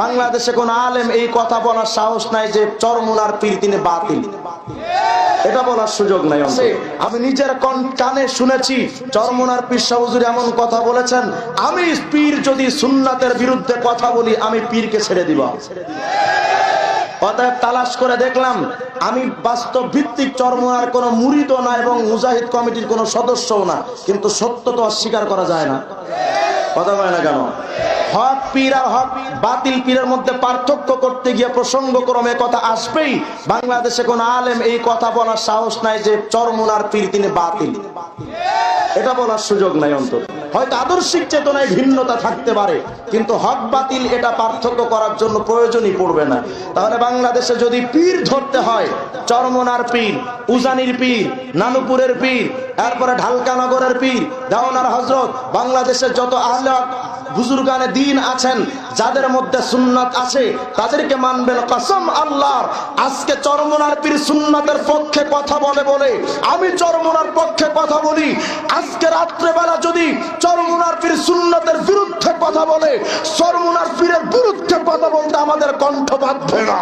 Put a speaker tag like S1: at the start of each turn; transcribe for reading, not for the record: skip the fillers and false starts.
S1: বাংলাদেশে কোন আলেম এই কথা বলার সাহস নাই যে চরমুনার পীর তিনি বাতিল, এটা বলার সুযোগ নাই। আমি নিজের কানে শুনেছি চরমুনার পীর শাহ হুজুর এমন কথা বলেছেন, আমি পীর যদি সুন্নাতের বিরুদ্ধে কথা বলি আমি পীরকে ছেড়ে দিব। অতএব তালাশ করে দেখলাম আমি বাস্তব ভিত্তিক চরমুনার কোন মুরিদও না এবং মুজাহিদ কমিটির কোন সদস্যও না, কিন্তু সত্য তো অস্বীকার করা যায় না। কথা বলে না কেন? হক পীর আর হক বাতিল পীরের মধ্যে পার্থক্য করতে গিয়ে প্রসঙ্গক্রমে কথা আসবেই। বাংলাদেশে কোন আলেম এই কথা বলার সাহস নাই যে চরমুনার পীর তিনি বাতিল, এটা বলার সুযোগ নাই। অন্তত হয়তো আদর্শিক চেতনায় ভিন্নতা থাকতে পারে, কিন্তু হক বাতিল এটা পার্থক্য করার জন্য প্রয়োজনই পড়বে না। তাহলে বাংলাদেশে যদি পীর ধরতে হয়, চরমুনার পীর, উজানির পীর, নানুপুরের পীর, এরপরে ঢালকানগরের পীর, দেওয়ানার হযরত, বাংলাদেশের যত আহলে বুজুর্গানে দ্বীন আছেন যাদের মধ্যে সুন্নাত আছে তাদেরকে মানবেন কসম আল্লাহর। আজকে চরমুনার পীর সুন্নাতের পক্ষে কথা বলে বলে আমি চরমুনার পক্ষে কথা বলি, আজকে রাত্রে বেলা যদি চরমুনার পীর সুন্নাতের বিরুদ্ধে কথা বলে, চরমুনার পীরের বিরুদ্ধে কথা বলতে আমাদের কণ্ঠ বাঁধবে না।